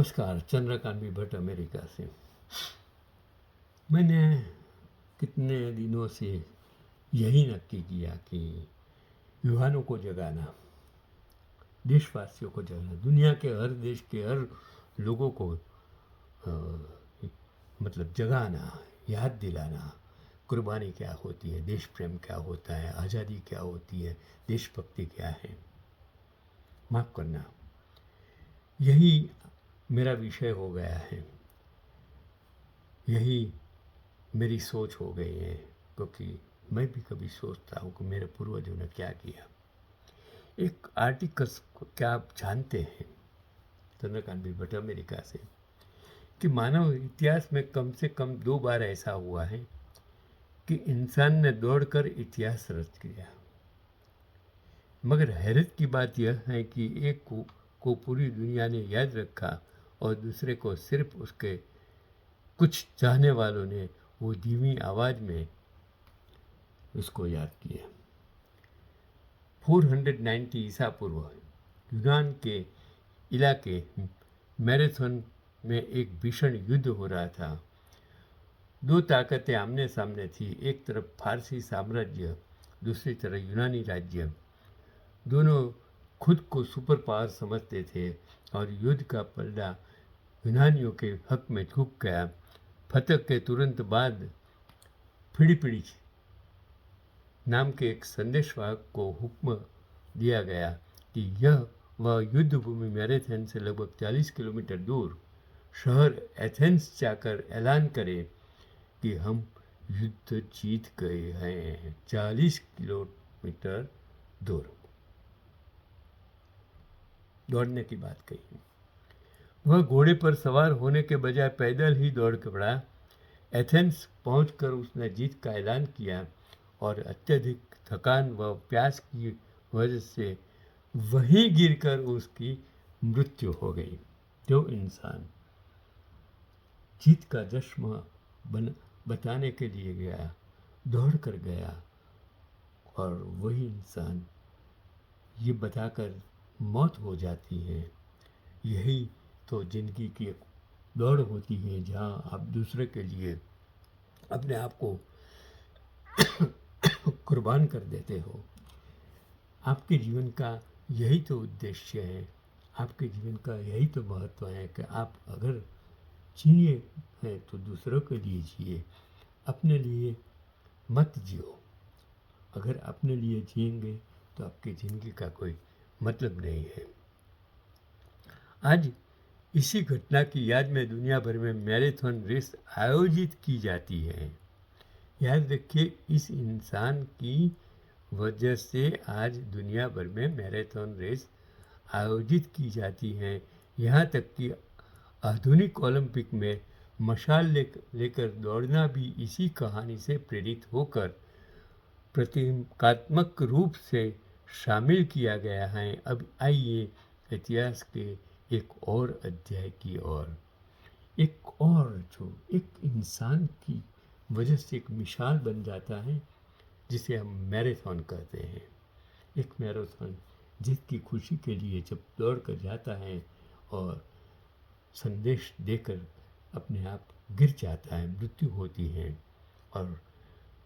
नमस्कार, चंद्रकांत भट्ट अमेरिका से। मैंने कितने दिनों से यही नक्की किया कि युवानों को जगाना, देशवासियों को जगाना, दुनिया के हर देश के हर लोगों को मतलब जगाना, याद दिलाना, कुर्बानी क्या होती है, देश प्रेम क्या होता है, आज़ादी क्या होती है, देशभक्ति क्या है। माफ़ करना, यही मेरा विषय हो गया है, यही मेरी सोच हो गई है, क्योंकि मैं भी कभी सोचता हूँ कि मेरे पूर्वजों ने क्या किया। एक आर्टिकल्स को क्या आप जानते हैं, चंद्रकांत भट्ट अमेरिका से, कि मानव इतिहास में कम से कम 2 बार ऐसा हुआ है कि इंसान ने दौड़कर इतिहास रच किया। मगर हैरत की बात यह है कि एक को पूरी दुनिया ने याद रखा और दूसरे को सिर्फ उसके कुछ चाहने वालों ने वो धीमी आवाज़ में उसको याद किया। 490 ईसा पूर्व यूनान के इलाके मैराथन में एक भीषण युद्ध हो रहा था। 2 ताकतें आमने सामने थी, एक तरफ फारसी साम्राज्य, दूसरी तरफ यूनानी राज्य। दोनों खुद को सुपर पावर समझते थे और युद्ध का पलड़ा यूनानियों के हक में झुक गया। फतह के तुरंत बाद फिलिपिडीज नाम के एक संदेशवाहक को हुक्म दिया गया कि वह युद्ध भूमि मैराथन से लगभग 40 किलोमीटर दूर शहर एथेंस जाकर ऐलान करे कि हम युद्ध जीत गए हैं। 40 किलोमीटर दूर दौड़ने की बात कही। वह घोड़े पर सवार होने के बजाय पैदल ही दौड़ के पड़ा। एथेंस पहुंचकर उसने जीत का ऐलान किया और अत्यधिक थकान व प्यास की वजह से वहीं गिरकर उसकी मृत्यु हो गई। जो इंसान जीत का जश्न बताने के लिए गया, दौड़ कर गया, और वही इंसान ये बताकर मौत हो जाती है। यही तो जिंदगी की एक दौड़ होती है, जहाँ आप दूसरे के लिए अपने आप को कुर्बान कर देते हो। आपके जीवन का यही तो उद्देश्य है, आपके जीवन का यही तो महत्व है कि आप अगर जिए हैं तो दूसरों के लिए जिए, अपने लिए मत जियो। अगर अपने लिए जिएंगे तो आपकी ज़िंदगी का कोई मतलब नहीं है। आज इसी घटना की याद में दुनिया भर में मैराथन रेस आयोजित की जाती है। याद रखिए, इस इंसान की वजह से आज दुनिया भर में मैराथन रेस आयोजित की जाती हैं। यहाँ तक कि आधुनिक ओलंपिक में मशाल लेकर दौड़ना भी इसी कहानी से प्रेरित होकर प्रतीकात्मक रूप से शामिल किया गया है। अब आइए इतिहास के एक और अध्याय की ओर, एक और जो एक इंसान की वजह से एक मिसाल बन जाता है, जिसे हम मैराथन कहते हैं। एक मैराथन जिसकी खुशी के लिए जब दौड़ कर जाता है और संदेश देकर अपने आप गिर जाता है, मृत्यु होती है और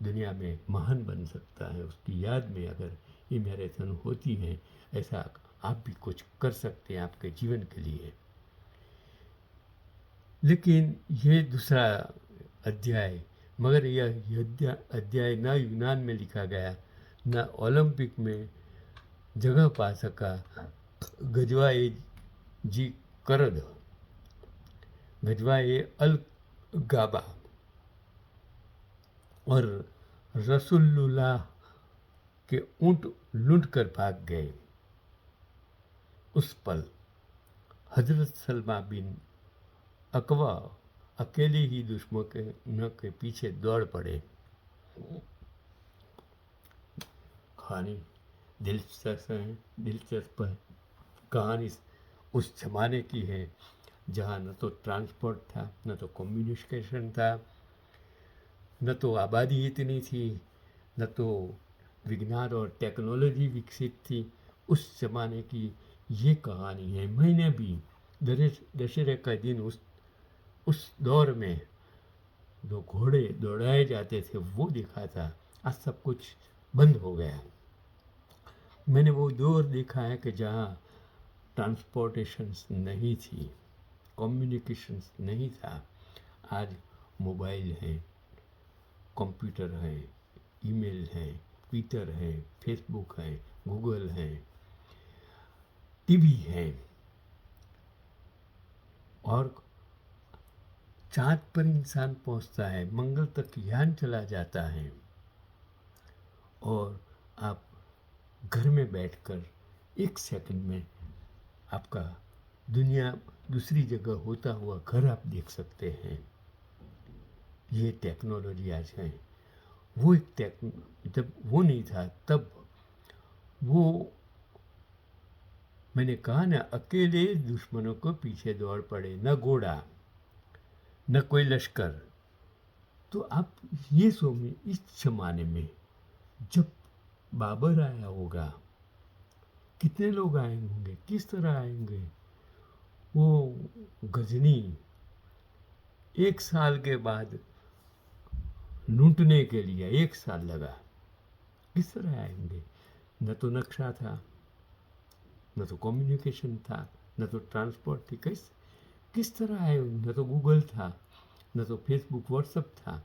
दुनिया में महान बन सकता है। उसकी याद में अगर ये मैराथन होती है, ऐसा आप भी कुछ कर सकते हैं आपके जीवन के लिए। लेकिन ये दूसरा अध्याय, मगर यह अध्याय ना यूनान में लिखा गया, ना ओलंपिक में जगह पा सका। गजवाए जी करद, गजवाए अल गाबा और रसूलुल्लाह के ऊंट लूट कर भाग गए। उस पल हजरत सलमा बिन अकवा अकेले ही दुश्मनों के पीछे दौड़ पड़े। कहानी दिलचस्प है। कहानी उस जमाने की है जहाँ न तो ट्रांसपोर्ट था, न तो कम्युनिकेशन था, न तो आबादी इतनी थी, न तो विज्ञान और टेक्नोलॉजी विकसित थी। उस जमाने की ये कहानी है। मैंने भी दशहरे का दिन उस दौर में जो घोड़े दौड़ाए जाते थे वो दिखा था। आज सब कुछ बंद हो गया। मैंने वो दौर देखा है कि जहाँ ट्रांसपोर्टेशंस नहीं थी, कम्युनिकेशंस नहीं था। आज मोबाइल है, कंप्यूटर है, ईमेल है, ट्विटर है, फेसबुक है, गूगल है, टीवी है, और चाँद पर इंसान पहुंचता है, मंगल तक यान चला जाता है, और आप घर में बैठकर एक सेकंड में आपका दुनिया दूसरी जगह होता हुआ घर आप देख सकते हैं। ये टेक्नोलॉजी आज है। वो जब वो नहीं था तब वो, मैंने कहा ना, अकेले दुश्मनों को पीछे दौड़ पड़े, न घोड़ा न कोई लश्कर। तो आप ये सोचिए, इस जमाने में जब बाबर आया होगा, कितने लोग आए होंगे, किस तरह आएंगे। वो गजनी 1 साल के बाद लूटने के लिए 1 साल लगा। किस तरह आएंगे। न तो नक्शा था, न तो कम्युनिकेशन था, न तो ट्रांसपोर्ट थी। किस तरह आए। न तो गूगल था, न तो फेसबुक व्हाट्सएप था,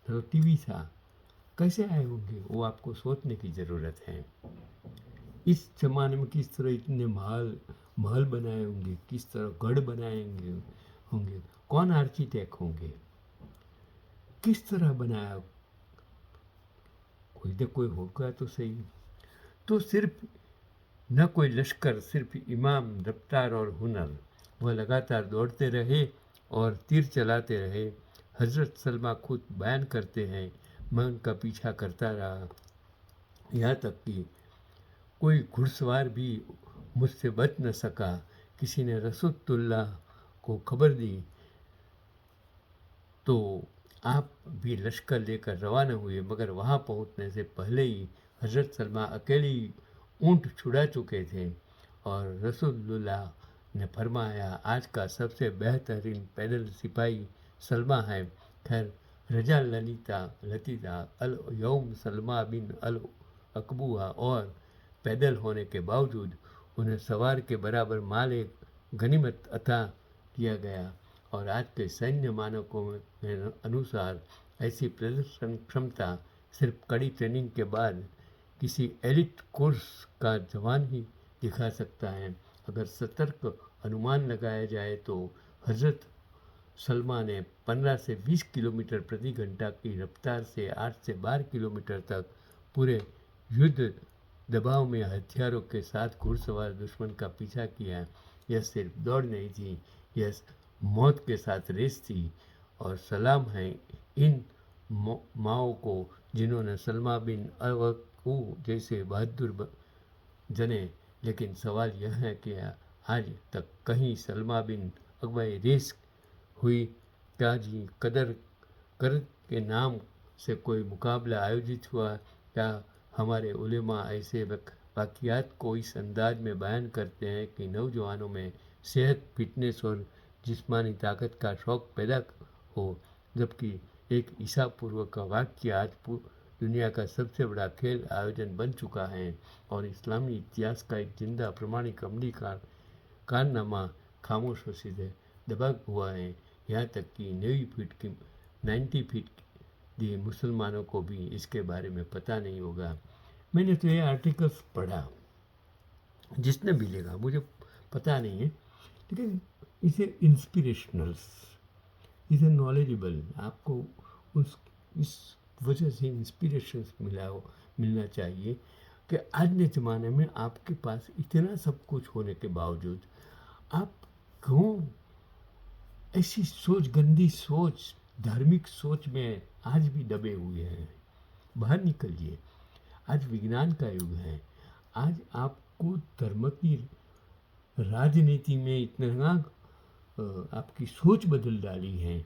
न तो टीवी था। कैसे आए होंगे, वो आपको सोचने की ज़रूरत है। इस जमाने में किस तरह इतने महल बनाए होंगे, किस तरह गढ़ बनाएंगे होंगे, कौन आर्किटेक्ट होंगे, किस तरह बनाया, कोई न कोई होगा तो सही। तो सिर्फ न कोई लश्कर, सिर्फ इमाम, रफ्तार और हुनर। वह लगातार दौड़ते रहे और तीर चलाते रहे। हज़रत सलमा खुद बयान करते हैं, मैं उनका पीछा करता रहा, यहाँ तक कि कोई घुड़सवार भी मुझसे बच न सका। किसी ने रसूलुल्लाह को खबर दी तो आप भी लश्कर लेकर रवाना हुए, मगर वहाँ पहुँचने से पहले ही हज़रत सलमा अकेले ही ऊँट छुड़ा चुके थे, और रसूलुल्लाह ने फरमाया, आज का सबसे बेहतरीन पैदल सिपाही सलमा है। खैर, रजा लतीता अल यौम सलमा बिन अल अकबुआ, और पैदल होने के बावजूद उन्हें सवार के बराबर माल एक गनीमत अता किया गया। और आज के सैन्य मानकों के अनुसार ऐसी प्रदर्शन क्षमता सिर्फ कड़ी ट्रेनिंग के बाद किसी एलिट कोर्स का जवान ही दिखा सकता है। अगर सतर्क अनुमान लगाया जाए तो हज़रत सलमा ने 15 से 20 किलोमीटर प्रति घंटा की रफ्तार से 8 से 12 किलोमीटर तक पूरे युद्ध दबाव में हथियारों के साथ घुड़सवार दुश्मन का पीछा किया। यह सिर्फ दौड़ नहीं थी, यह मौत के साथ रेस थी। और सलाम है इन माओ को जिन्होंने सलमा बिन अवकू जैसे बहादुर जने। लेकिन सवाल यह है कि आज तक कहीं सलमा बिन अगवाई रेस हुई क्या जी? कदर कर के नाम से कोई मुकाबला आयोजित हुआ क्या? हमारे उलेमा ऐसे वाक़ियात को इस अंदाज में बयान करते हैं कि नौजवानों में सेहत, फिटनेस और जिस्मानी ताकत का शौक़ पैदा हो, जबकि एक ईसा पूर्व का वाक़या आज दुनिया का सबसे बड़ा खेल आयोजन बन चुका है, और इस्लामी इतिहास का एक जिंदा प्रमाणिक अमली कारनामा खामोश से दबा हुआ है। यहाँ तक कि 90 फीट दिए मुसलमानों को भी इसके बारे में पता नहीं होगा। मैंने तो ये आर्टिकल्स पढ़ा, जिसने भी लिखा मुझे पता नहीं है, लेकिन इसे इंस्पिरेशनल्स, इसे नॉलेजेबल, आपको इस वजह से इंस्पिरेशंस मिलना चाहिए कि आज के ज़माने में आपके पास इतना सब कुछ होने के बावजूद आप क्यों ऐसी सोच, गंदी सोच, धार्मिक सोच में आज भी दबे हुए हैं। बाहर निकलिए। आज विज्ञान का युग है। आज आपको धर्म की राजनीति में इतना आपकी सोच बदल डाली है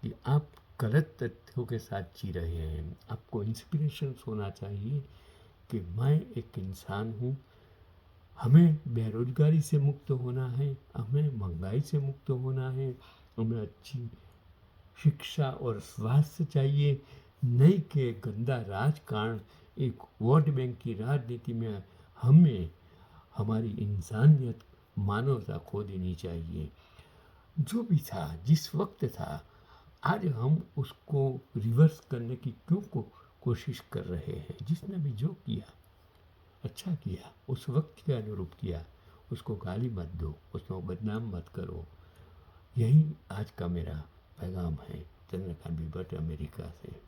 कि आप गलत तथ्यों के साथ जी रहे हैं। आपको इंस्पिरेशन होना चाहिए कि मैं एक इंसान हूँ, हमें बेरोजगारी से मुक्त होना है, हमें महंगाई से मुक्त होना है, हमें अच्छी शिक्षा और स्वास्थ्य चाहिए, नहीं कि गंदा राजकारण, एक वोट बैंक की राजनीति में हमें हमारी इंसानियत, मानवता खो देनी चाहिए। जो भी था, जिस वक्त था, आज हम उसको रिवर्स करने की क्यों कोशिश कर रहे हैं। जिसने भी जो किया अच्छा किया, उस वक्त के अनुरूप किया, उसको गाली मत दो, उसको बदनाम मत करो। यही आज का मेरा पैगाम है। चंद्रकांत भट्ट, अमेरिका से।